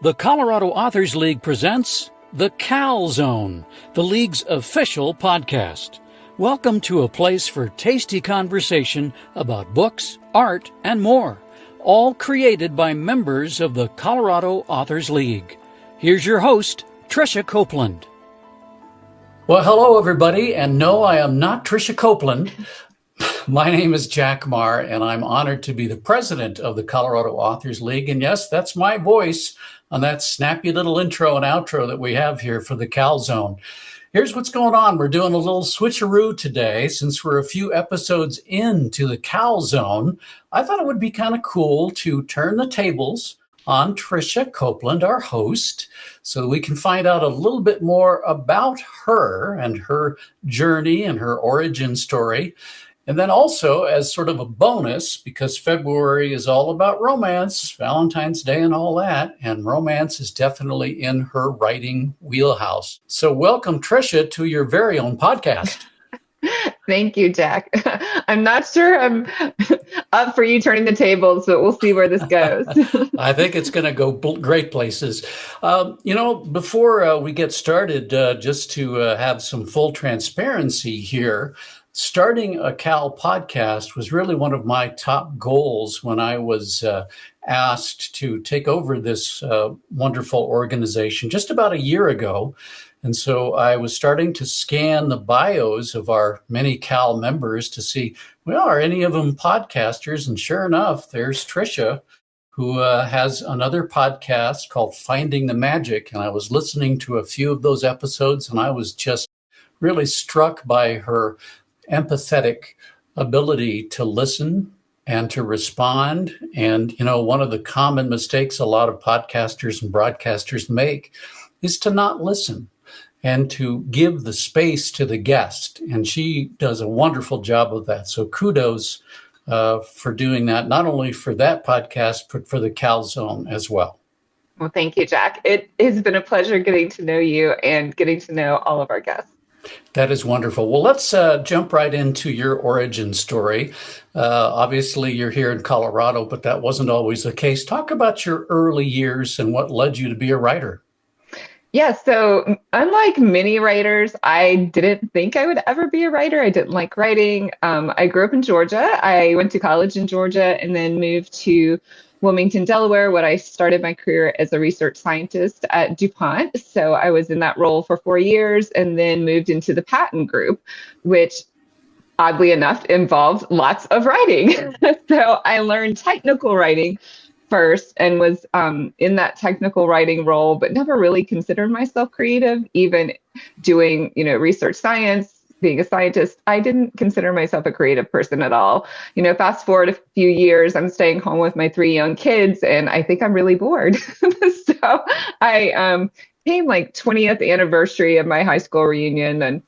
The Colorado Authors League presents The Cal Zone, the League's official podcast. Welcome to a place for tasty conversation about books, art, and more, all created by members of the Colorado Authors League. Here's your host, Tricia Copeland. Well, hello, everybody. And no, I am not Tricia Copeland. My name is Jack Marr, and I'm honored to be the president of the Colorado Authors League. And yes, that's my voice on that snappy little intro and outro that we have here for the Cal Zone. Here's what's going on. We're doing a little switcheroo today. Since we're a few episodes into the Cal Zone, I thought it would be kind of cool to turn the tables on Tricia Copeland, our host, so that we can find out a little bit more about her and her journey and her origin story. And then also, as sort of a bonus, because February is all about romance, Valentine's Day and all that, and romance is definitely in her writing wheelhouse. So welcome, Tricia, to your very own podcast. Thank you, Jack. I'm not sure I'm up for you turning the tables, but we'll see where this goes. I think it's going to go great places. Before we get started, just to have some full transparency here, starting a Cal podcast was really one of my top goals when I was asked to take over this wonderful organization just about a year ago. And so I was starting to scan the bios of our many Cal members to see, well, are any of them podcasters? And sure enough, there's Tricia, who has another podcast called Finding the Magic. And I was listening to a few of those episodes, and I was just really struck by her empathetic ability to listen and to respond. And, one of the common mistakes a lot of podcasters and broadcasters make is to not listen and to give the space to the guest. And she does a wonderful job of that. So kudos for doing that, not only for that podcast, but for the Cal Zone as well. Well, thank you, Jack. It has been a pleasure getting to know you and getting to know all of our guests. That is wonderful. Well, let's jump right into your origin story. Obviously, you're here in Colorado, but that wasn't always the case. Talk about your early years and what led you to be a writer. Yeah, so unlike many writers, I didn't think I would ever be a writer. I didn't like writing. I grew up in Georgia. I went to college in Georgia and then moved to Wilmington, Delaware, where I started my career as a research scientist at DuPont. So I was in that role for 4 years and then moved into the patent group, which oddly enough involved lots of writing. So I learned technical writing first and was in that technical writing role, but never really considered myself creative, even doing, research science. Being a scientist, I didn't consider myself a creative person at all. Fast forward a few years, I'm staying home with my 3 young kids, and I think I'm really bored. So I came like 20th anniversary of my high school reunion,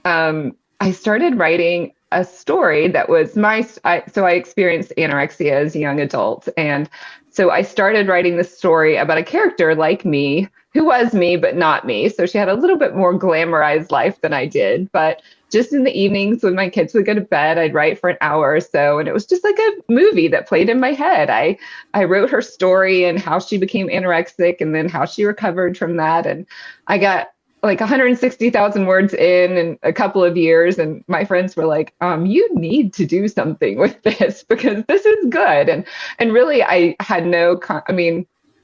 and I started writing a story that was so I experienced anorexia as a young adult. And so I started writing this story about a character like me, who was me, but not me. So she had a little bit more glamorized life than I did. But just in the evenings when my kids would go to bed, I'd write for an hour or so. And it was just like a movie that played in my head. I wrote her story and how she became anorexic and then how she recovered from that. And I got like 160,000 words in a couple of years. And my friends were like, you need to do something with this because this is good. And really, I had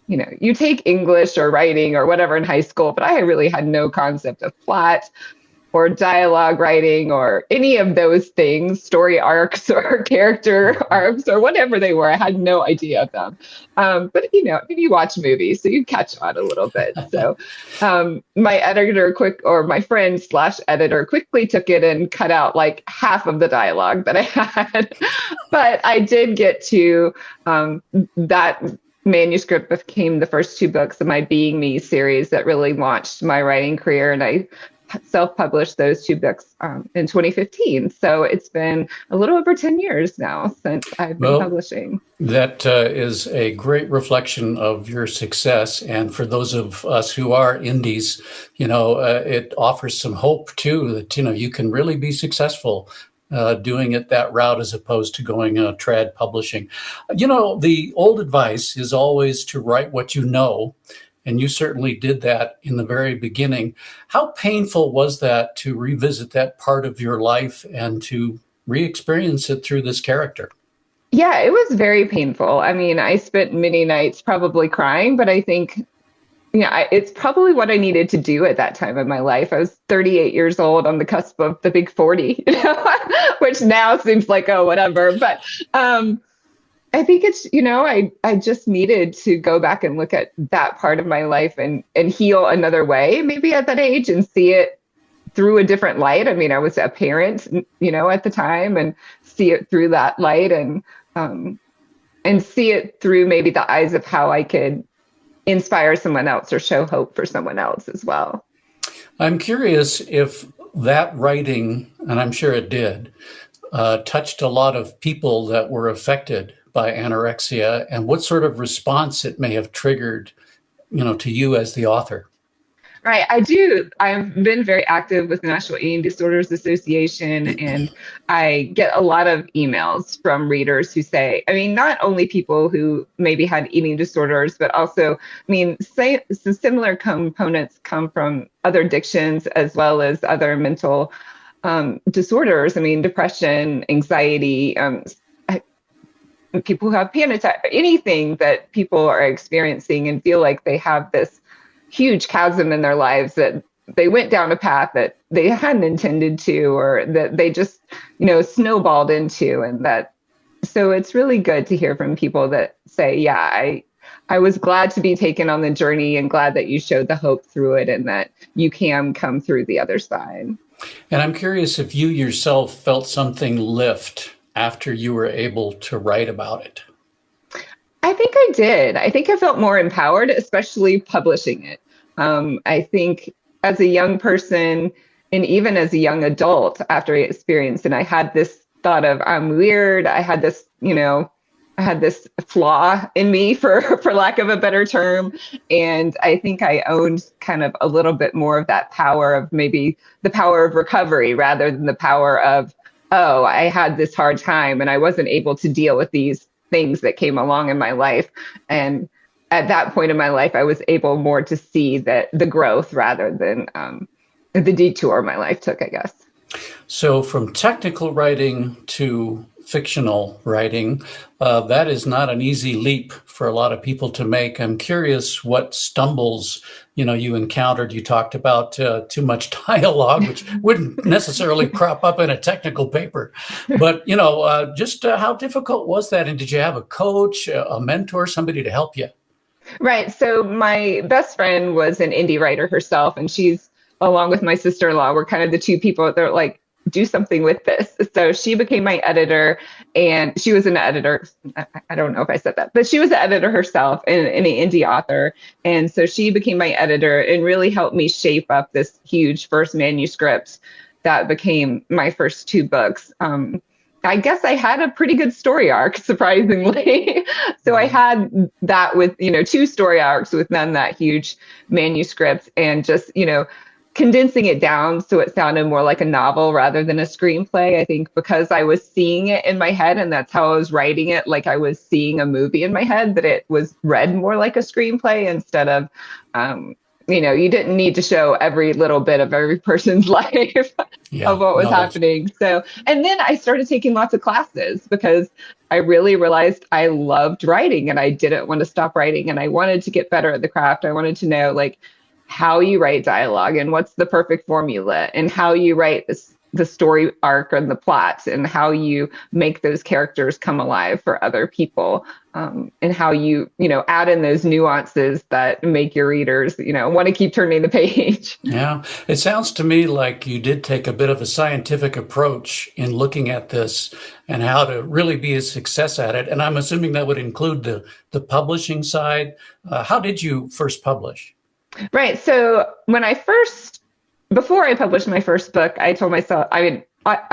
you take English or writing or whatever in high school, but I really had no concept of plot or dialogue writing or any of those things, story arcs or character arcs or whatever they were. I had no idea of them. But you watch movies, so you catch on a little bit. So my my friend / editor quickly took it and cut out like half of the dialogue that I had. But I did get to that manuscript became the first 2 books of my Being Me series that really launched my writing career. And I self-published those 2 books in 2015. So it's been a little over 10 years now since I've been publishing. That is a great reflection of your success. And for those of us who are indies, it offers some hope too, that, you can really be successful doing it that route as opposed to going trad publishing. The old advice is always to write what you know and you certainly did that in the very beginning. How painful was that to revisit that part of your life and to re-experience it through this character? Yeah, it was very painful. I mean, I spent many nights probably crying, but I think, yeah, it's probably what I needed to do at that time of my life. I was 38 years old on the cusp of the big 40, which now seems like, oh, whatever. But I think it's, I just needed to go back and look at that part of my life and heal another way, maybe at that age, and see it through a different light. I mean, I was a parent, at the time, and see it through that light, and see it through maybe the eyes of how I could inspire someone else or show hope for someone else as well. I'm curious if that writing, and I'm sure it did, touched a lot of people that were affected by anorexia, and what sort of response it may have triggered, to you as the author. Right, I do. I've been very active with the National Eating Disorders Association, and I get a lot of emails from readers who say, I mean, not only people who maybe had eating disorders, but also, I mean, some similar components come from other addictions as well as other mental disorders. I mean, depression, anxiety, people who have panic attack, anything that people are experiencing and feel like they have this huge chasm in their lives that they went down a path that they hadn't intended to, or that they just, snowballed into. And so it's really good to hear from people that say, yeah, I was glad to be taken on the journey and glad that you showed the hope through it and that you can come through the other side. And I'm curious if you yourself felt something lift after you were able to write about it. I think I did. I think I felt more empowered, especially publishing it. I think as a young person and even as a young adult, after I experienced, and I had this thought of, I'm weird. I had this, I had this flaw in me, for lack of a better term. And I think I owned kind of a little bit more of that power of maybe the power of recovery rather than the power of, oh, I had this hard time and I wasn't able to deal with these things that came along in my life. And at that point in my life, I was able more to see that the growth rather than the detour my life took, I guess. So from technical writing to fictional writing, that is not an easy leap for a lot of people to make. I'm curious what stumbles, you encountered. You talked about too much dialogue, which wouldn't necessarily crop up in a technical paper. But, just how difficult was that? And did you have a coach, a mentor, somebody to help you? Right. So my best friend was an indie writer herself, and she's, along with my sister-in-law, were kind of the two people that are like, do something with this. So she became my editor, and she was an editor. I don't know if I said that, but she was an editor herself and an indie author. And so she became my editor and really helped me shape up this huge first manuscript that became my first two books. I guess I had a pretty good story arc, surprisingly. So I had that with, two story arcs with none that huge manuscript, and just, condensing it down so it sounded more like a novel rather than a screenplay. I think because I was seeing it in my head, and that's how I was writing it, like I was seeing a movie in my head, that it was read more like a screenplay instead of, you didn't need to show every little bit of every person's life of what was happening. So, and then I started taking lots of classes because I really realized I loved writing and I didn't want to stop writing, and I wanted to get better at the craft. I wanted to know how you write dialogue and what's the perfect formula, and how you write the story arc and the plot, and how you make those characters come alive for other people, and how you add in those nuances that make your readers want to keep turning the page. Yeah, it sounds to me like you did take a bit of a scientific approach in looking at this and how to really be a success at it. And I'm assuming that would include the publishing side. How did you first publish? Right. So before I published my first book, I told myself, I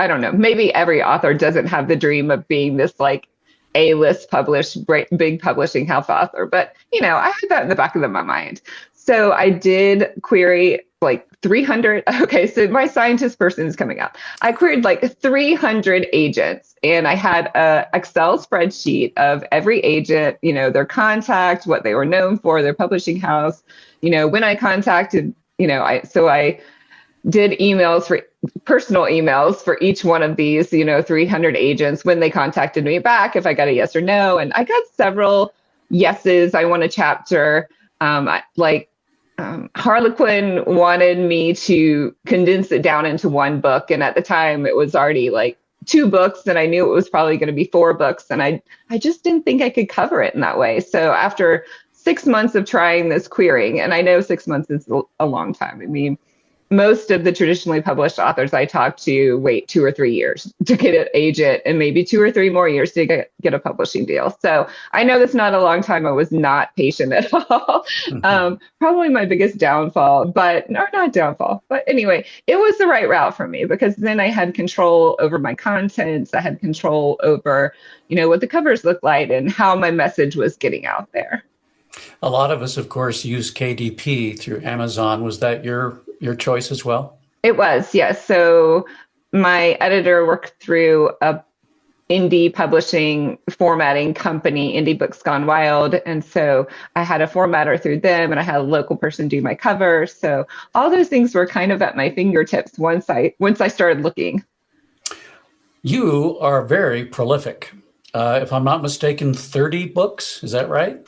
don't know, maybe every author doesn't have the dream of being this A-list published, great, big publishing house author. But, I had that in the back of my mind. So I did query like 300. Okay, so my scientist person is coming out. I queried like 300 agents, and I had a Excel spreadsheet of every agent, their contact, what they were known for, their publishing house, when I contacted, I did emails for personal emails for each one of these, 300 agents, when they contacted me back, if I got a yes or no. And I got several yeses. I want a chapter. Harlequin wanted me to condense it down into one book. And at the time it was already like 2 books, and I knew it was probably going to be 4 books. And I just didn't think I could cover it in that way. So after 6 months of trying this querying, and I know 6 months is a long time. I mean, most of the traditionally published authors I talk to wait 2 or 3 years to get an agent, and maybe 2 or 3 more years to get a publishing deal. So I know that's not a long time. I was not patient at all. Probably my biggest downfall, but not downfall. But anyway, it was the right route for me, because then I had control over my contents. I had control over, what the covers looked like and how my message was getting out there. A lot of us, of course, use KDP through Amazon. Was that your choice as well? It was, yes. So my editor worked through a indie publishing formatting company, Indie Books Gone Wild. And so I had a formatter through them, and I had a local person do my cover. So all those things were kind of at my fingertips once I started looking. You are very prolific. If I'm not mistaken, 30 books. Is that right?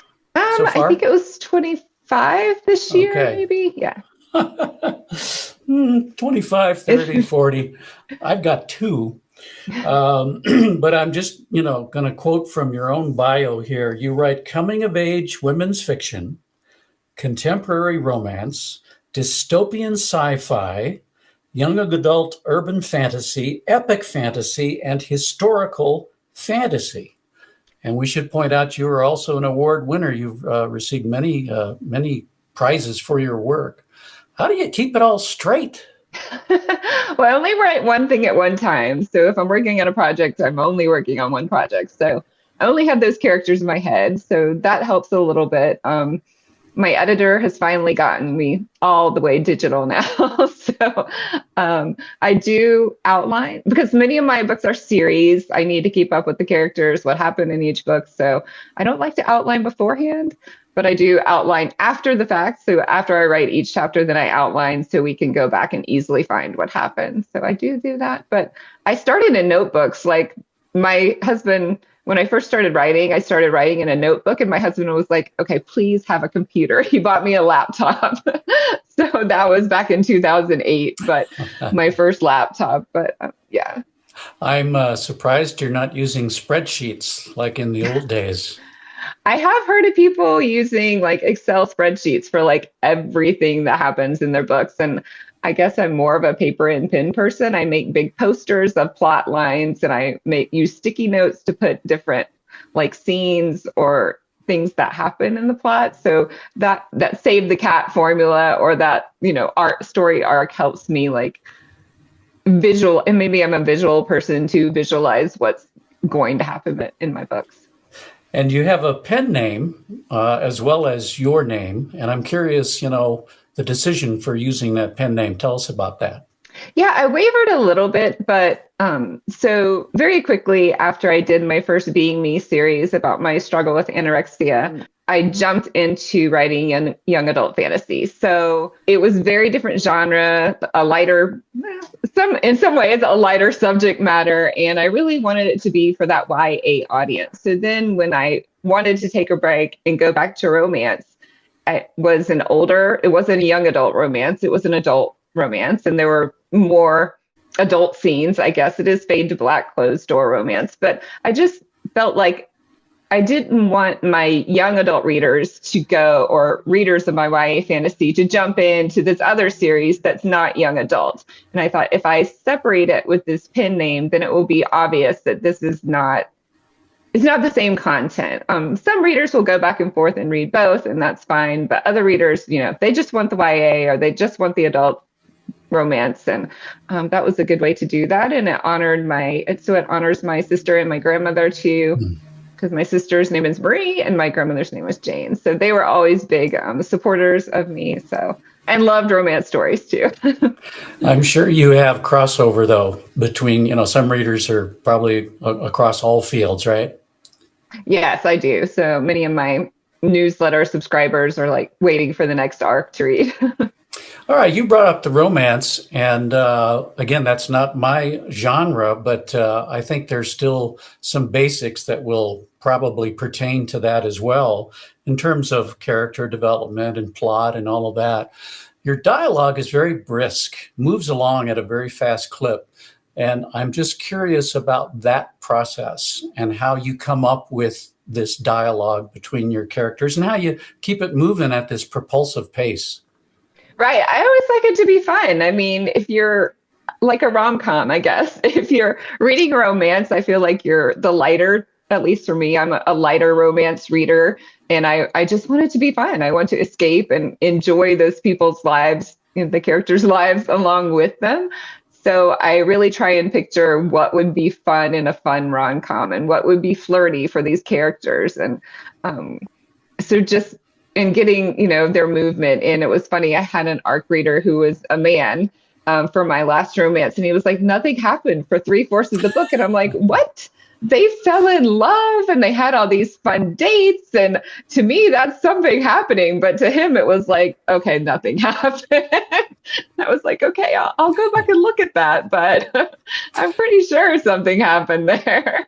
So far? I think it was 25 this year, maybe. Yeah. 25, 30, 40. I've got 2. But I'm just, going to quote from your own bio here. You write coming of age women's fiction, contemporary romance, dystopian sci-fi, young adult urban fantasy, epic fantasy, and historical fantasy. And we should point out you are also an award winner. You've received many prizes for your work. How do you keep it all straight? Well, I only write one thing at one time. So if I'm working on a project, I'm only working on one project. So I only have those characters in my head. So that helps a little bit. My editor has finally gotten me all the way digital now. So I do outline, because many of my books are series. I need to keep up with the characters, what happened in each book. So I don't like to outline beforehand, but I do outline after the fact. So after I write each chapter, then I outline so we can go back and easily find what happened. So I do that. But I started in notebooks. Like my husband, when I first started writing, I started writing in a notebook, and my husband was like, okay, please have a computer. He bought me a laptop. So that was back in 2008, but my first laptop. But yeah. I'm surprised you're not using spreadsheets like in the old days. I have heard of people using like Excel spreadsheets for like everything that happens in their books. And I guess I'm more of a paper and pen person. I make big posters of plot lines, and I use sticky notes to put different like scenes or things that happen in the plot. So that save the cat formula, or that, story arc helps me like visual. And maybe I'm a visual person to visualize what's going to happen in my books. And you have a pen name as well as your name. And I'm curious, the decision for using that pen name. Tell us about that. Yeah, I wavered a little bit, but so very quickly after I did my first Being Me series about my struggle with anorexia, I jumped into writing young adult fantasy. So it was very different genre, a lighter, in some ways, a lighter subject matter. And I really wanted it to be for that YA audience. So then when I wanted to take a break and go back to romance, it wasn't a young adult romance. It was an adult romance. And there were more adult scenes. I guess it is fade to black closed door romance. But I just felt like I didn't want my young adult readers to go, or readers of my YA fantasy, to jump into this other series that's not young adult. And I thought if I separate it with this pen name, then it will be obvious that this is not, it's not the same content. Some readers will go back and forth and read both, and that's fine. But other readers, they just want the YA, or they just want the adult romance. And that was a good way to do that. And it honors my sister and my grandmother too. Because my sister's name is Marie and my grandmother's name was Jane. So they were always big supporters of me. So And loved romance stories too. I'm sure you have crossover though between, some readers are probably across all fields, right? Yes, I do. So many of my newsletter subscribers are like waiting for the next arc to read. All right, you brought up the romance, and again, that's not my genre, but I think there's still some basics that will probably pertain to that as well in terms of character development and plot and all of that. Your dialogue is very brisk, moves along at a very fast clip. And I'm just curious about that process and how you come up with this dialogue between your characters and how you keep it moving at this propulsive pace. Right. I always like it to be fun. I mean, if you're like a rom-com, I guess, if you're reading romance, I feel like you're the lighter, at least for me, I'm a lighter romance reader. And I just want it to be fun. I want to escape and enjoy those people's lives, the characters' lives along with them. So I really try and picture what would be fun in a fun rom-com and what would be flirty for these characters. And um, so just in getting, their movement. And it was funny, I had an arc reader who was a man for my last romance, and he was like, nothing happened for three-fourths of the book. And I'm like, what? They fell in love and they had all these fun dates. And to me, that's something happening. But to him, it was like, okay, nothing happened. I was like, okay, I'll go back and look at that. But I'm pretty sure something happened there.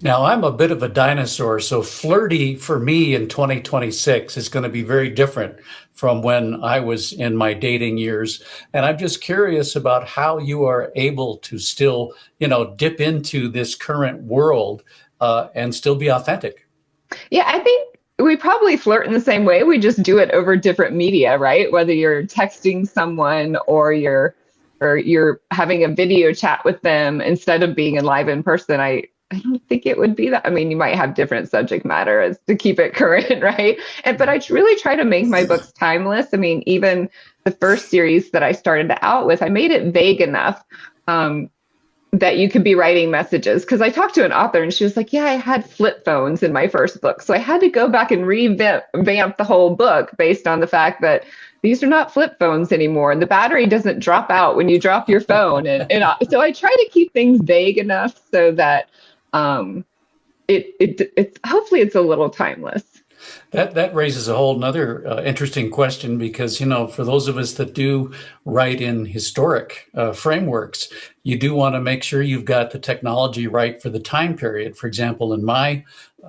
Now, I'm a bit of a dinosaur, so flirty for me in 2026 is going to be very different from when I was in my dating years. And I'm just curious about how you are able to still, dip into this current world and still be authentic. Yeah, I think we probably flirt in the same way. We just do it over different media, right? Whether you're texting someone or you're having a video chat with them instead of being in live in person. I don't think it would be that. I mean, you might have different subject matter as to keep it current, right? But I really try to make my books timeless. I mean, even the first series that I started out with, I made it vague enough that you could be writing messages. Because I talked to an author and she was like, yeah, I had flip phones in my first book. So I had to go back and revamp the whole book based on the fact that these are not flip phones anymore. And the battery doesn't drop out when you drop your phone. So I try to keep things vague enough so that it's hopefully it's a little timeless. That raises a whole nother interesting question because, for those of us that do write in historic frameworks, you do want to make sure you've got the technology right for the time period. For example, in my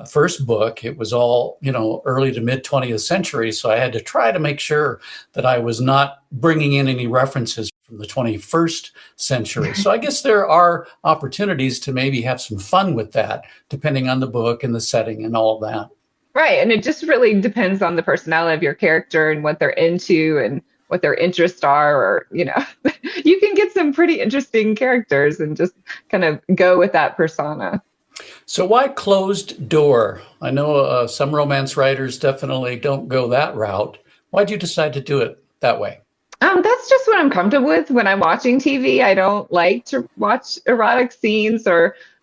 first book, it was all, early to mid 20th century. So I had to try to make sure that I was not bringing in any references from the 21st century. So I guess there are opportunities to maybe have some fun with that, depending on the book and the setting and all of that. Right. And it just really depends on the personality of your character and what they're into and what their interests are, or, you can get some pretty interesting characters and just kind of go with that persona. So why closed door? I know some romance writers definitely don't go that route. Why'd you decide to do it that way? That's just what I'm comfortable with when I'm watching TV. I don't like to watch erotic scenes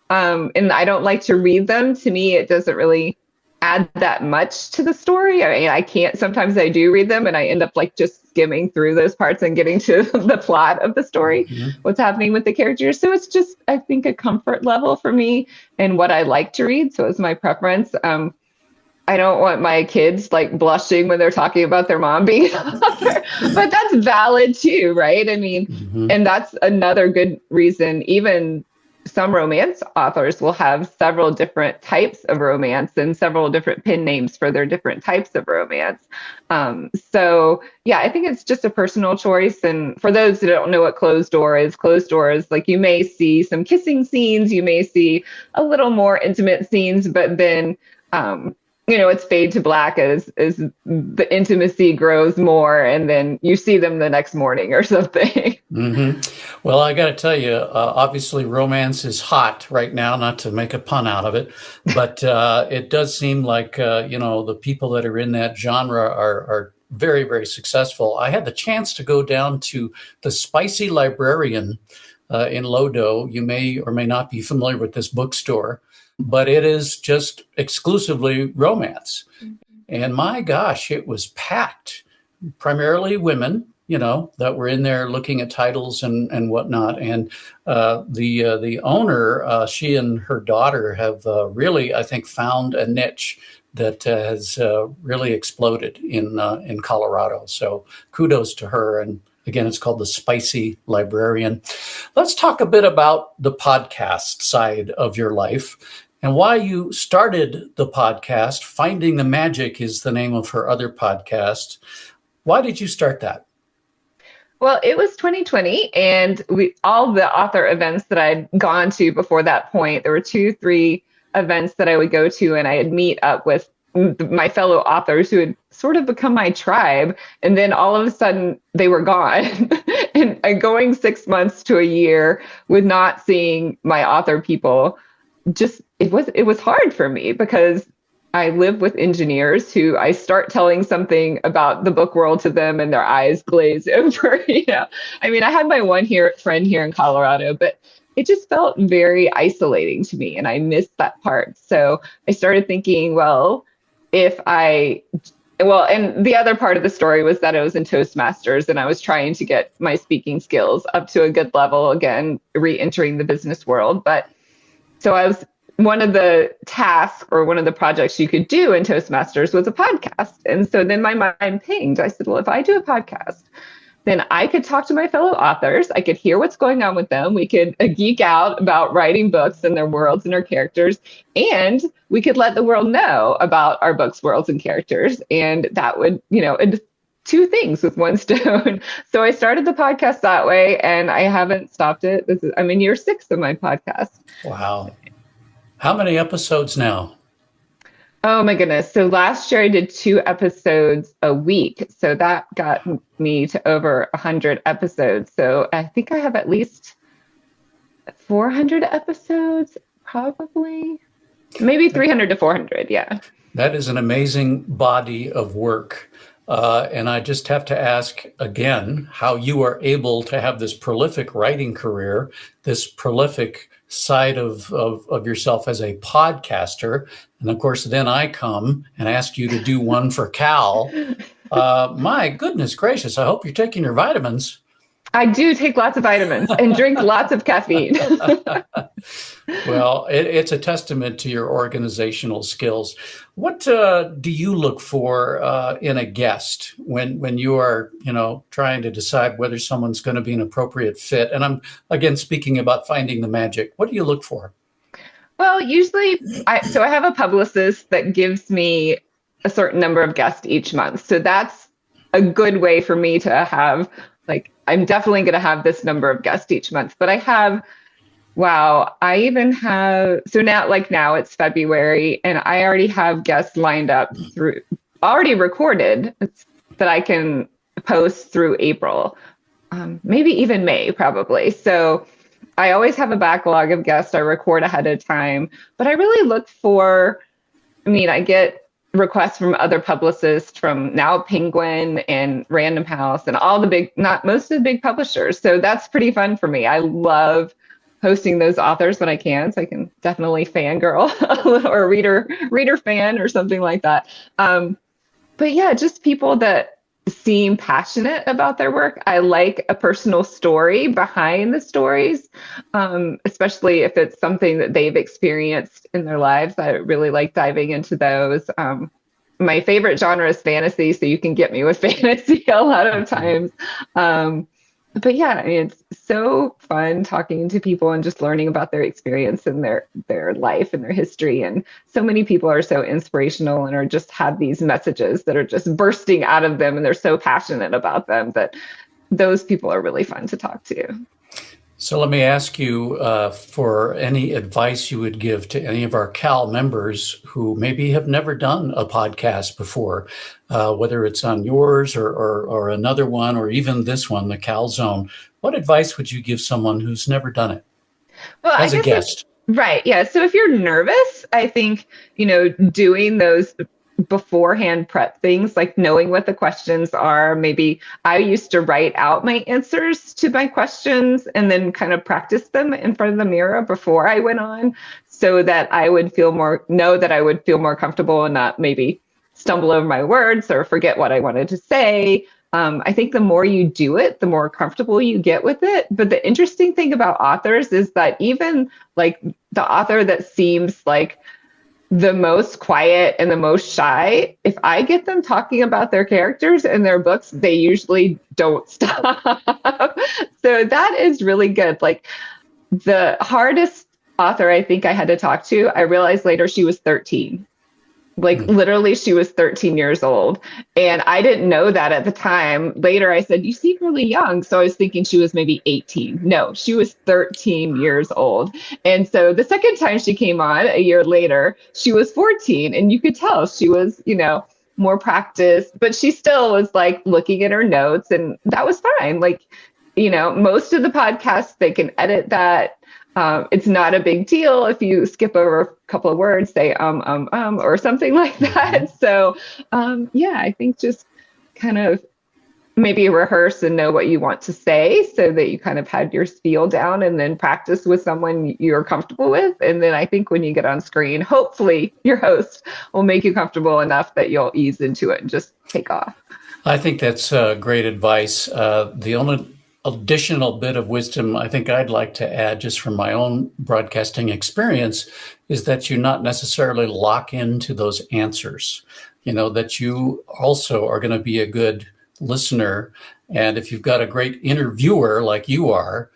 and I don't like to read them. To me, it doesn't really add that much to the story. I mean, I can't, sometimes I do read them and I end up like just skimming through those parts and getting to the plot of the story, what's happening with the characters. So it's just, I think, a comfort level for me and what I like to read. So it's my preference. I don't want my kids like blushing when they're talking about their mom being an author, but that's valid too, right? I mean, and that's another good reason. Even some romance authors will have several different types of romance and several different pen names for their different types of romance. So yeah, I think it's just a personal choice. And for those who don't know what closed door is like you may see some kissing scenes, you may see a little more intimate scenes, but then it's fade to black as the intimacy grows more, and then you see them the next morning or something. Well, I got to tell you, obviously romance is hot right now, not to make a pun out of it, but it does seem like, the people that are in that genre are very, very successful. I had the chance to go down to the Spicy Librarian in Lodo. You may or may not be familiar with this bookstore, but it is just exclusively romance. And my gosh, it was packed primarily women, that were in there looking at titles and whatnot. And the owner, she and her daughter have really, I think, found a niche that has really exploded in Colorado. So kudos to her. And again, it's called The Spicy Librarian. Let's talk a bit about the podcast side of your life and why you started the podcast. Finding the Magic is the name of her other podcast. Why did you start that? Well, it was 2020, and all the author events that I'd gone to before that point, there were 3 events that I would go to, and I'd meet up with my fellow authors who had sort of become my tribe. And then all of a sudden they were gone. And going 6 months to a year with not seeing my author people, it was hard for me because I live with engineers who I start telling something about the book world to them and their eyes glaze over. I mean, I had my friend here in Colorado, but it just felt very isolating to me, and I missed that part. So I started thinking, and the other part of the story was that I was in Toastmasters and I was trying to get my speaking skills up to a good level, again, re-entering the business world. But so one of the tasks or one of the projects you could do in Toastmasters was a podcast. And so then my mind pinged. I said, well, if I do a podcast, then I could talk to my fellow authors. I could hear what's going on with them. We could geek out about writing books and their worlds and their characters. And we could let the world know about our books, worlds, and characters. And that would, two things with one stone. So I started the podcast that way, and I haven't stopped it. I'm in year 6 of my podcast. Wow. How many episodes now? Oh my goodness. So last year I did 2 episodes a week. So that got me to over 100 episodes. So I think I have at least 400 episodes, probably. Maybe 300 to 400. Yeah. That is an amazing body of work. And I just have to ask again how you are able to have this prolific writing career, this prolific side of yourself as a podcaster. And of course, then I come and ask you to do one for Cal. My goodness gracious, I hope you're taking your vitamins. I do take lots of vitamins and drink lots of caffeine. Well, it's a testament to your organizational skills. What do you look for in a guest when you are, trying to decide whether someone's going to be an appropriate fit? And I'm, again, speaking about finding the magic. What do you look for? Well, usually, I have a publicist that gives me a certain number of guests each month. So that's a good way for me to have, I'm definitely going to have this number of guests each month. But I even have, so now it's February, and I already have guests lined up already recorded that I can post through April, maybe even May, probably. So I always have a backlog of guests I record ahead of time, but I really look for, I get requests from other publicists, from now Penguin and Random House and most of the big publishers. So that's pretty fun for me. I love hosting those authors when I can, so I can definitely fangirl or reader fan or something like that. But yeah, just people that seem passionate about their work. I like a personal story behind the stories, especially if it's something that they've experienced in their lives. I really like diving into those. My favorite genre is fantasy, so you can get me with fantasy a lot of times. But yeah, it's so fun talking to people and just learning about their experience and their life and their history. And so many people are so inspirational and just have these messages that are just bursting out of them, and they're so passionate about them that those people are really fun to talk to. So let me ask you for any advice you would give to any of our Cal members who maybe have never done a podcast before, whether it's on yours or another one, or even this one, the Cal Zone. What advice would you give someone who's never done it as a guest? Right. Yeah. So if you're nervous, I think, doing those beforehand prep things, like knowing what the questions are. Know I used to write out my answers to my questions and then kind of practice them in front of the mirror before I went on, so that I would feel more comfortable and not maybe stumble over my words or forget what I wanted to say. I think the more you do it, the more comfortable you get with it. But the interesting thing about authors is that even like the author that seems like the most quiet and the most shy, if I get them talking about their characters and their books, they usually don't stop. So that is really good. Like the hardest author I think I had to talk to, I realized later she was 13. Like literally, she was 13 years old. And I didn't know that at the time. Later, I said, "You seem really young." So I was thinking she was maybe 18. No, she was 13 years old. And so the second time she came on a year later, she was 14. And you could tell she was, more practiced, but she still was like looking at her notes. And that was fine. Like, most of the podcasts, they can edit that. It's not a big deal if you skip over a couple of words, say or something like that. So I think just kind of maybe rehearse and know what you want to say so that you kind of had your spiel down, and then practice with someone you're comfortable with. And then I think when you get on screen, hopefully your host will make you comfortable enough that you'll ease into it and just take off. I think that's great advice. The only additional bit of wisdom I think I'd like to add, just from my own broadcasting experience, is that you not necessarily lock into those answers, that you also are going to be a good listener. And if you've got a great interviewer like you are,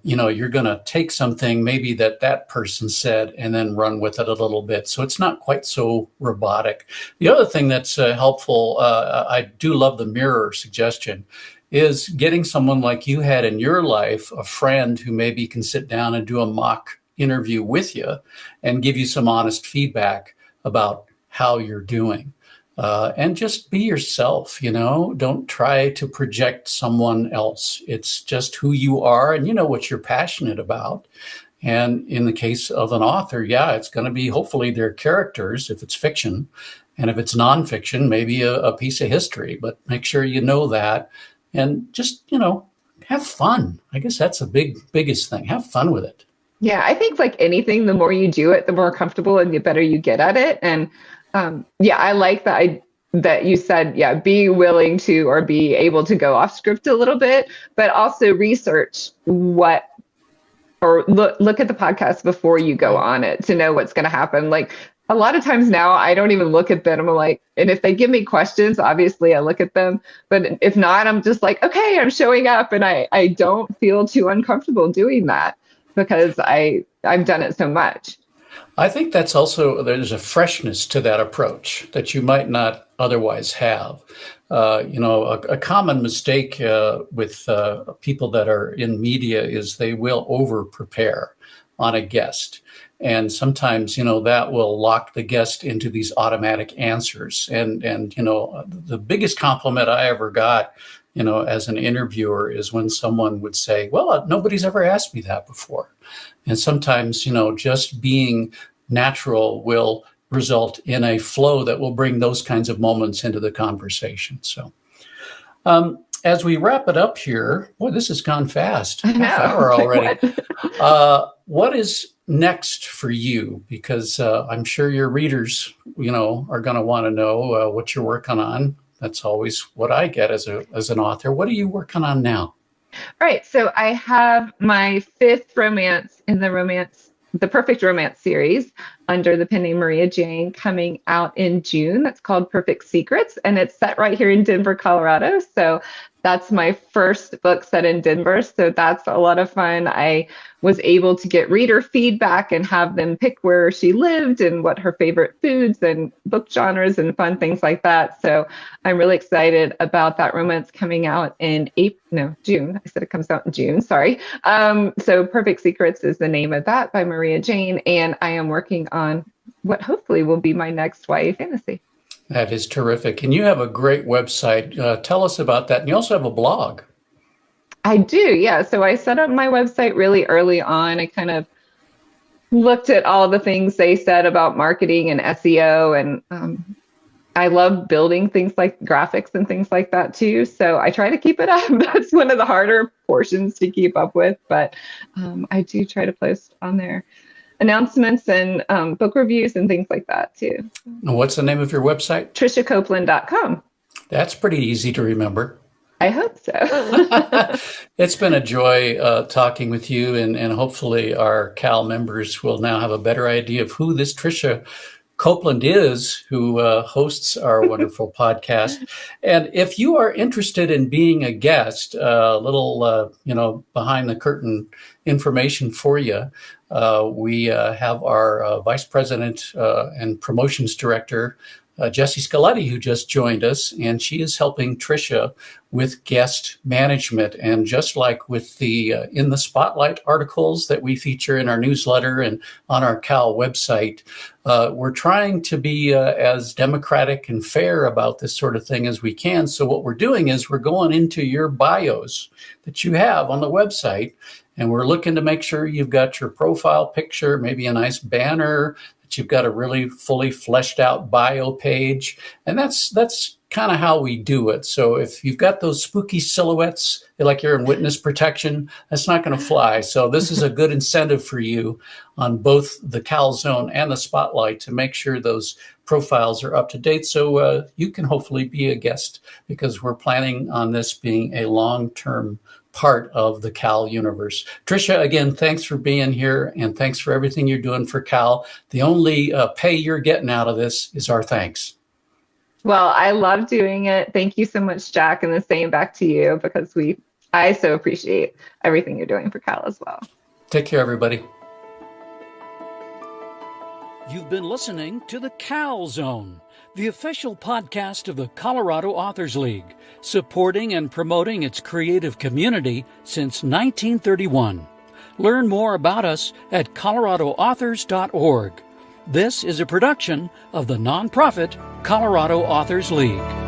you're going to take something maybe that person said and then run with it a little bit. So it's not quite so robotic. The other thing that's helpful, I do love the mirror suggestion, is getting someone like you had in your life, a friend who maybe can sit down and do a mock interview with you and give you some honest feedback about how you're doing. And just be yourself, don't try to project someone else. It's just who you are, and what you're passionate about. And in the case of an author, it's going to be hopefully their characters if it's fiction. And if it's nonfiction, maybe a piece of history, but make sure you know that. And just, have fun. I guess that's the biggest thing. Have fun with it. Yeah, I think like anything, the more you do it, the more comfortable and the better you get at it. And I like that you said, be willing to or be able to go off script a little bit, but also research look at the podcast before you go on it to know what's going to happen. Like a lot of times now, I don't even look at them. I'm like, and if they give me questions, obviously I look at them. But if not, I'm just like, okay, I'm showing up, and I don't feel too uncomfortable doing that because I've done it so much. I think that's also, there's a freshness to that approach that you might not otherwise have. A common mistake with people that are in media is they will over prepare on a guest. And sometimes, that will lock the guest into these automatic answers. And the biggest compliment I ever got, as an interviewer is when someone would say, well, nobody's ever asked me that before. And sometimes, just being natural will result in a flow that will bring those kinds of moments into the conversation. So as we wrap it up here, boy, this has gone fast. I know. Half hour already. What is next for you? Because I'm sure your readers, are going to want to know what you're working on. That's always what I get as an author. What are you working on now? Right. So I have my 5th romance in the Perfect Romance series under the pen name Maria Jane, coming out in June. That's called Perfect Secrets, and it's set right here in Denver, Colorado. So that's my first book set in Denver. So that's a lot of fun. I was able to get reader feedback and have them pick where she lived and what her favorite foods and book genres and fun things like that. So I'm really excited about that romance coming out in June. I said it comes out in June. Sorry. So Perfect Secrets is the name of that, by Maria Jane. And I am working on what hopefully will be my next YA fantasy. That is terrific. And you have a great website. Tell us about that. And you also have a blog. I do, yeah. So I set up my website really early on. I kind of looked at all the things they said about marketing and SEO, and I love building things like graphics and things like that too. So I try to keep it up. That's one of the harder portions to keep up with, but I do try to post on there announcements and book reviews and things like that too. And what's the name of your website? TriciaCopeland.com. That's pretty easy to remember. I hope so. It's been a joy talking with you, and hopefully our Cal members will now have a better idea of who this Tricia Copeland is, who hosts our wonderful podcast. And if you are interested in being a guest, a little, behind the curtain information for you. We have our Vice President and Promotions Director, Jessie Scaletti, who just joined us, and she is helping Tricia with guest management. And just like with the In the Spotlight articles that we feature in our newsletter and on our Cal website, we're trying to be as democratic and fair about this sort of thing as we can. So what we're doing is we're going into your bios that you have on the website, and we're looking to make sure you've got your profile picture, maybe a nice banner, that you've got a really fully fleshed out bio page. And that's kind of how we do it. So if you've got those spooky silhouettes, like you're in witness protection, that's not going to fly. So this is a good incentive for you on both the Cal Zone and the Spotlight to make sure those profiles are up to date. So you can hopefully be a guest, because we're planning on this being a long-term part of the Cal universe. Tricia, again, thanks for being here, and thanks for everything you're doing for Cal. The only pay you're getting out of this is our thanks. Well, I love doing it. Thank you so much, Jack, and the same back to you, because I so appreciate everything you're doing for Cal as well. Take care, everybody. You've been listening to the Cal Zone, the official podcast of the Colorado Authors League, supporting and promoting its creative community since 1931. Learn more about us at coloradoauthors.org. This is a production of the nonprofit Colorado Authors League.